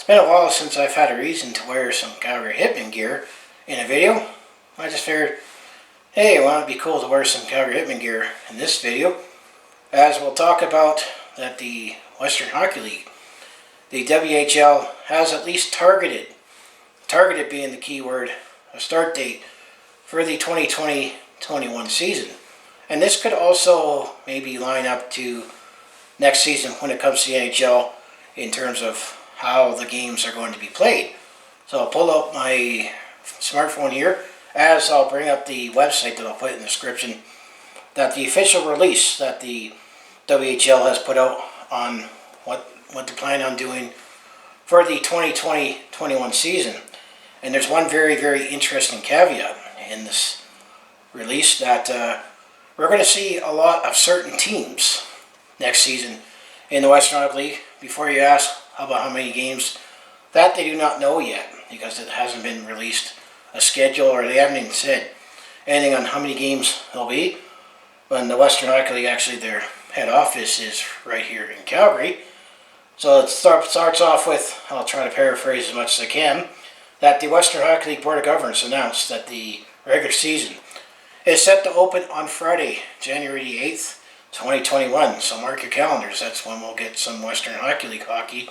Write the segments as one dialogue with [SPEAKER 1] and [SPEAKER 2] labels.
[SPEAKER 1] It's been a while since I've had a reason to wear some Calgary Hitmen gear in a video. I just figured, hey, why not be cool to wear some Calgary Hitmen gear in this video, as we'll talk about that the Western Hockey League, the WHL, has at least targeted being the key word, a start date for the 2020-21 season. And this could also maybe line up to next season when it comes to the NHL in terms of how the games are going to be played. So I'll pull out my smartphone here, as I'll bring up the website that I'll put in the description, that the official release that the WHL has put out on what to plan on doing for the 2020-21 season. And there's one very, very interesting caveat in this release, that we're going to see a lot of certain teams next season in the Western Hockey League. Before you ask about how many games, that they do not know yet, because it hasn't been released a schedule, or they haven't even said anything on how many games there'll be. When the Western Hockey League, actually their head office is right here in Calgary. So it starts off with, I'll try to paraphrase as much as I can, that the Western Hockey League Board of Governors announced that the regular season is set to open on Friday, January 8th, 2021. So mark your calendars, that's when we'll get some Western Hockey League hockey.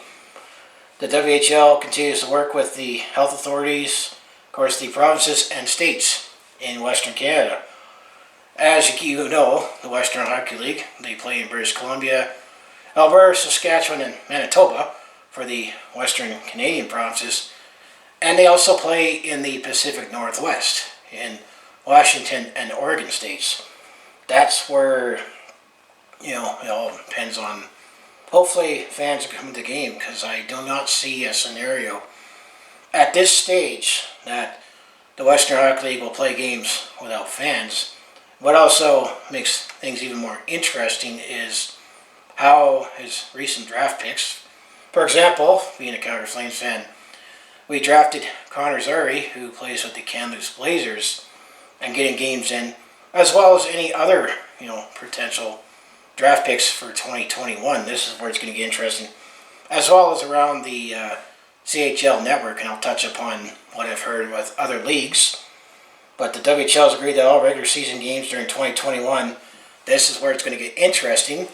[SPEAKER 1] The WHL continues to work with the health authorities, of course the provinces and states in Western Canada. As you know, the Western Hockey League, they play in British Columbia, Alberta, Saskatchewan, and Manitoba for the Western Canadian provinces. And they also play in the Pacific Northwest, in Washington and Oregon states. That's where, it all depends on, hopefully fans are coming to the game, because I do not see a scenario at this stage that the Western Hockey League will play games without fans. What also makes things even more interesting is how his recent draft picks, for example, being a Calgary Flames fan, we drafted Connor Zary, who plays with the Kamloops Blazers, and getting games in, as well as any other, potential draft picks for 2021. This is where it's going to get interesting, as well as around the CHL network, and I'll touch upon what I've heard with other leagues. But the WHL has agreed that all regular season games during 2021, this is where it's going to get interesting,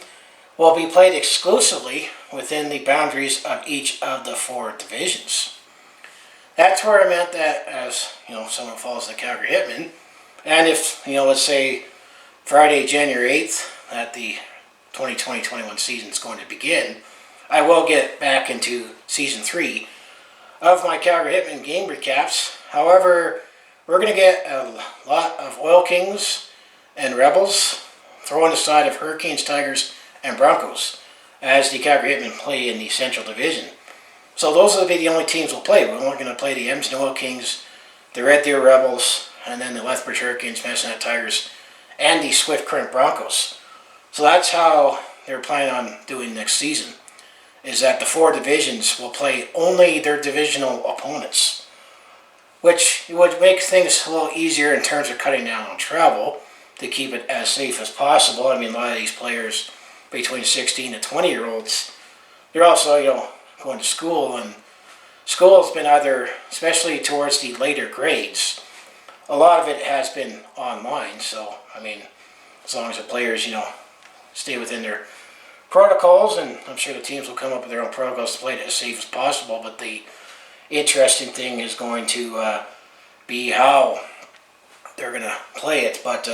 [SPEAKER 1] will be played exclusively within the boundaries of each of the four divisions. That's where I meant that, as someone follows the Calgary Hitmen, and if let's say Friday, January 8th, that the 2020-21 season is going to begin, I will get back into season 3 of my Calgary Hitmen game recaps. However, we're going to get a lot of Oil Kings and Rebels throwing aside of Hurricanes, Tigers, and Broncos, as the Calgary Hitmen play in the Central Division. So those will be the only teams we'll play. We're only going to play the Edmonton Oil Kings, the Red Deer Rebels, and then the Lethbridge Hurricanes, Medicine Tigers, and the Swift Current Broncos. So that's how they're planning on doing next season, is that the four divisions will play only their divisional opponents, which would make things a little easier in terms of cutting down on travel to keep it as safe as possible. I mean, a lot of these players between 16 to 20-year-olds, they're also, going to school, and school has been either, especially towards the later grades, a lot of it has been online. So, I mean, as long as the players, stay within their protocols, and I'm sure the teams will come up with their own protocols to play it as safe as possible. But the interesting thing is going to be how they're going to play it. But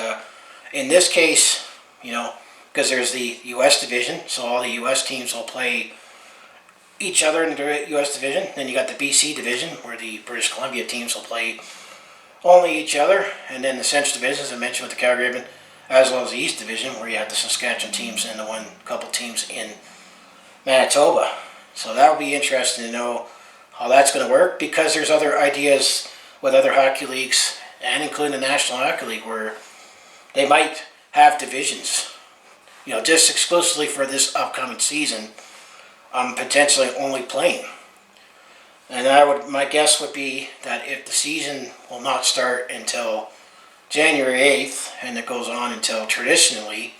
[SPEAKER 1] in this case, because there's the U.S. division, so all the U.S. teams will play each other in the U.S. division. Then you got the BC division, where the British Columbia teams will play only each other. And then the Central division, as I mentioned, with the Calgary Hitmen, as well as the East division, where you have the Saskatchewan teams and the couple teams in Manitoba. So that'll be interesting to know how that's going to work, because there's other ideas with other hockey leagues, and including the National Hockey League, where they might have divisions, just exclusively for this upcoming season, potentially only playing. And my guess would be that if the season will not start until January 8th, and it goes on until, traditionally,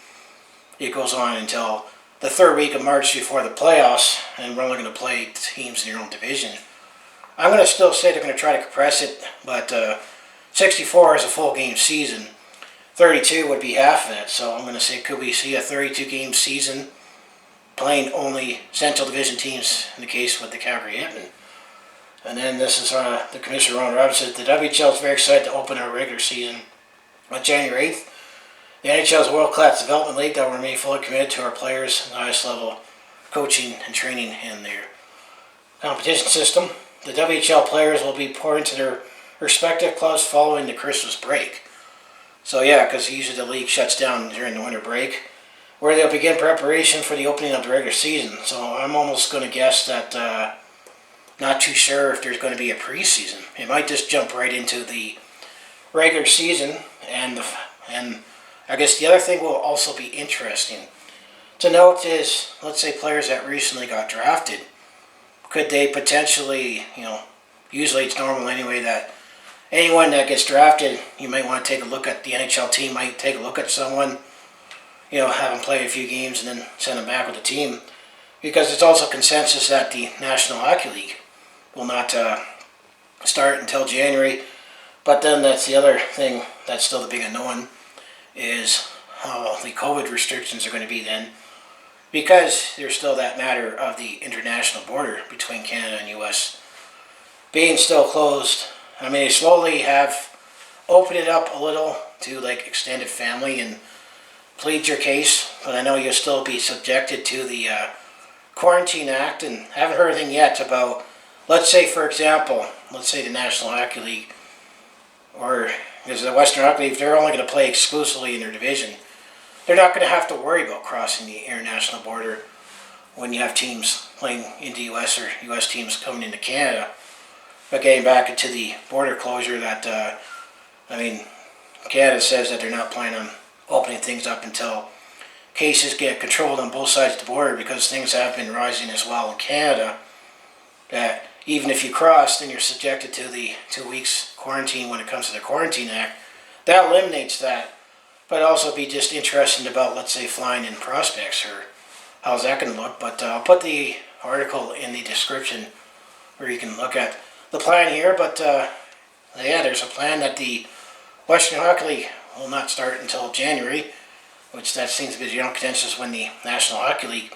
[SPEAKER 1] it goes on until the third week of March before the playoffs, and we're only going to play teams in your own division. I'm going to still say they're going to try to compress it, but 64 is a full game season. 32 would be half of it, so I'm going to say could we see a 32 game season playing only Central Division teams in the case with the Calgary Hitmen. And then this is the Commissioner Ron Robinson. The WHL is very excited to open our regular season on January 8th. The NHL is a world-class development league that will remain fully committed to our players and the highest level coaching and training in their competition system. The WHL players will be poured into their respective clubs following the Christmas break. So yeah, because usually the league shuts down during the winter break, where they'll begin preparation for the opening of the regular season. So I'm almost going to guess that not too sure if there's going to be a preseason. It might just jump right into the regular season, and I guess the other thing will also be interesting to note is, let's say players that recently got drafted, could they potentially, usually it's normal anyway that anyone that gets drafted, you might want to take a look at the NHL team, might take a look at someone, have them play a few games and then send them back with the team. Because it's also consensus that the National Hockey League will not start until January. But then that's the other thing that's still the big unknown is how the COVID restrictions are going to be then. Because there's still that matter of the international border between Canada and U.S. being still closed. I mean, they slowly have opened it up a little to like extended family and plead your case, but I know you'll still be subjected to the Quarantine Act, and haven't heard anything yet about, let's say for example, let's say the National Hockey League, or because the Western Hockey League, if they're only going to play exclusively in their division, they're not going to have to worry about crossing the international border when you have teams playing in the U.S. or U.S. teams coming into Canada. But getting back into the border closure that, Canada says that they're not planning on opening things up until cases get controlled on both sides of the border, because things have been rising as well in Canada, that even if you cross, then you're subjected to the 2 weeks quarantine when it comes to the Quarantine Act. That eliminates that, but also be just interesting about, let's say, flying in prospects, or how's that going to look. But I'll put the article in the description where you can look at the plan here. But there's a plan that the Western Hockey League will not start until January, which that seems to be the general consensus when the National Hockey League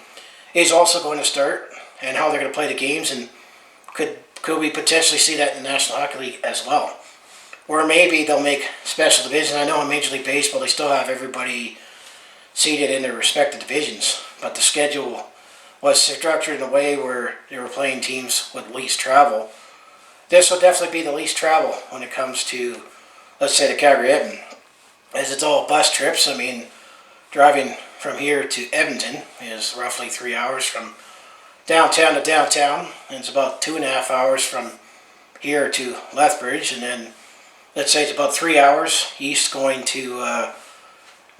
[SPEAKER 1] is also going to start, and how they're going to play the games, and could we potentially see that in the National Hockey League as well? Or maybe they'll make special divisions. I know in Major League Baseball they still have everybody seated in their respective divisions, but the schedule was structured in a way where they were playing teams with least travel. This will definitely be the least travel when it comes to, let's say, the Calgary Hitmen, as it's all bus trips. I mean, driving from here to Edmonton is roughly 3 hours from downtown to downtown, and it's about 2.5 hours from here to Lethbridge, and then let's say it's about 3 hours east going to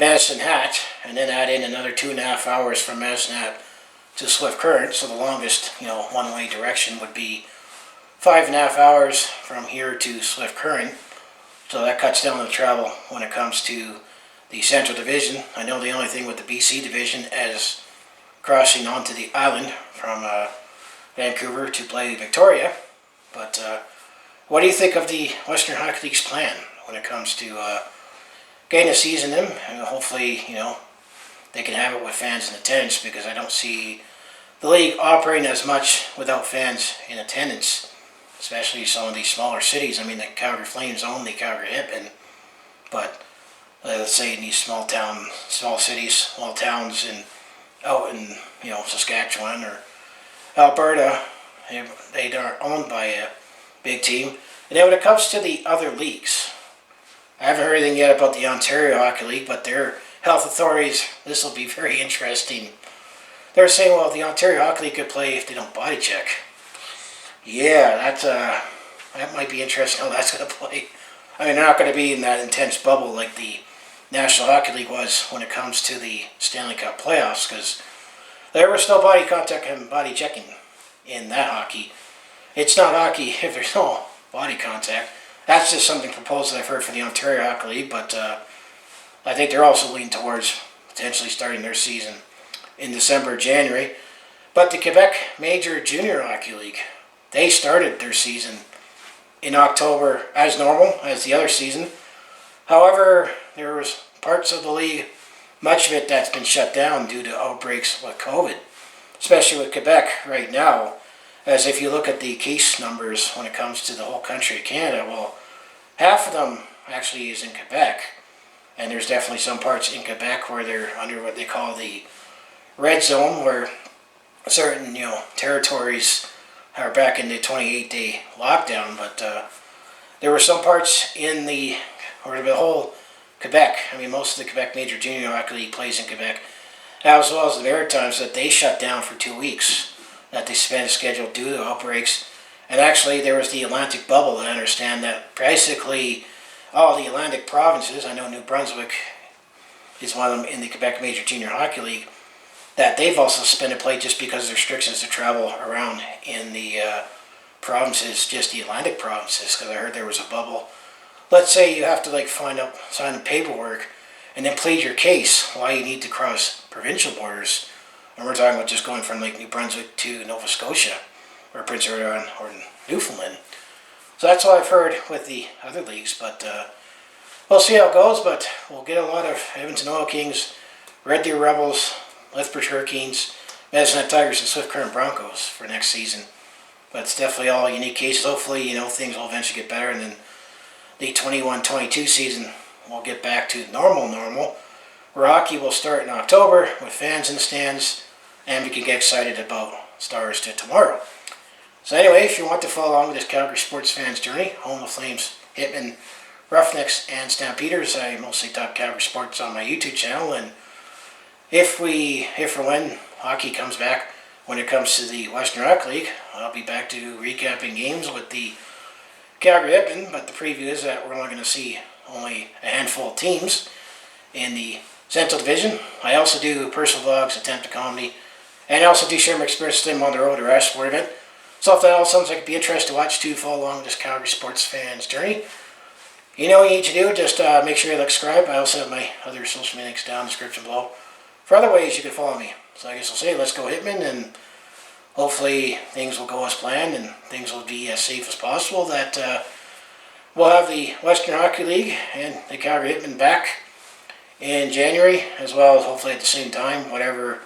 [SPEAKER 1] Medicine Hat, and then add in another 2.5 hours from Medicine Hat to Swift Current. So the longest, one-way direction would be 5.5 hours from here to Swift Current. So that cuts down the travel when it comes to the Central Division. I know the only thing with the BC Division is crossing onto the island from Vancouver to play Victoria. But what do you think of the Western Hockey League's plan when it comes to getting a season in? And hopefully, they can have it with fans in attendance, because I don't see the league operating as much without fans in attendance, especially some of these smaller cities. I mean, the Calgary Flames own the Calgary Hitmen, but let's say in these small cities, small towns out in Saskatchewan or Alberta, they are owned by a big team. And then when it comes to the other leagues, I haven't heard anything yet about the Ontario Hockey League, but their health authorities, this will be very interesting. They're saying, well, the Ontario Hockey League could play if they don't body check. Yeah, that might be interesting how that's going to play. I mean, they're not going to be in that intense bubble like the National Hockey League was when it comes to the Stanley Cup playoffs, because there was no body contact and body checking in that hockey. It's not hockey if there's no body contact. That's just something proposed that I've heard for the Ontario Hockey League, but I think they're also leaning towards potentially starting their season in December, January. But the Quebec Major Junior Hockey League, they started their season in October as normal as the other season. However, there was parts of the league, much of it that's been shut down due to outbreaks with COVID, especially with Quebec right now. As if you look at the case numbers when it comes to the whole country of Canada, well, half of them actually is in Quebec, and there's definitely some parts in Quebec where they're under what they call the red zone, where certain territories are back in the 28-day lockdown. But there were some parts in the whole Quebec. I mean, most of the Quebec Major Junior Hockey League plays in Quebec, as well as the Maritimes, that they shut down for 2 weeks, that they suspended schedule due to outbreaks. And actually, there was the Atlantic bubble. I understand that basically all the Atlantic provinces, I know New Brunswick is one of them in the Quebec Major Junior Hockey League, that they've also suspended play just because of restrictions to travel around in the provinces, just the Atlantic provinces, because I heard there was a bubble. Let's say you have to sign the paperwork and then plead your case why you need to cross provincial borders. And we're talking about just going from New Brunswick to Nova Scotia or Prince Edward or Newfoundland. So that's what I've heard with the other leagues, but we'll see how it goes. But we'll get a lot of Edmonton Oil Kings, Red Deer Rebels, Lethbridge Hurricanes, Medicine Tigers, and Swift Current Broncos for next season. But it's definitely all unique cases. Hopefully, things will eventually get better, and then the 21-22 season will get back to normal, where hockey will start in October with fans in the stands, and we can get excited about Stars to tomorrow. So anyway, if you want to follow along with this Calgary sports fans journey, home of Flames, Hitmen, Roughnecks, and Stampeders, I mostly talk Calgary sports on my YouTube channel, and if or when hockey comes back, when it comes to the Western Hockey League, I'll be back to recapping games with the Calgary Hitmen. But the preview is that we're only going to see only a handful of teams in the Central Division. I also do personal vlogs, attempt to comedy, and I also do share my experience with them on the road or as sport event. So if that all sounds like it'd be interesting to watch, to follow along with this Calgary sports fans journey, you know what you need to do. Just make sure you subscribe. I also have my other social media links down in the description below for other ways you can follow me. So I guess I'll say, let's go Hitmen, and hopefully things will go as planned and things will be as safe as possible. That we'll have the Western Hockey League and the Calgary Hitmen back in January, as well as hopefully at the same time, whatever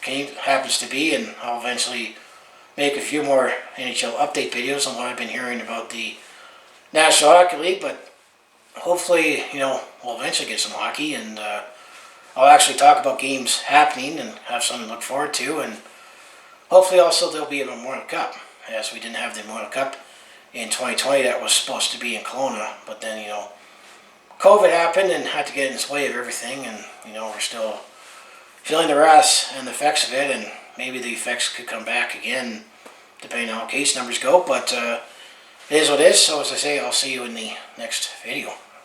[SPEAKER 1] game happens to be, and I'll eventually make a few more NHL update videos on what I've been hearing about the National Hockey League. But hopefully, we'll eventually get some hockey, and I'll actually talk about games happening and have something to look forward to. And hopefully also there'll be a Memorial Cup, as we didn't have the Memorial Cup in 2020 that was supposed to be in Kelowna. But then, COVID happened and had to get in its way of everything, and, we're still feeling the wrath and the effects of it, and maybe the effects could come back again, depending on how case numbers go. But it is what it is. So as I say, I'll see you in the next video.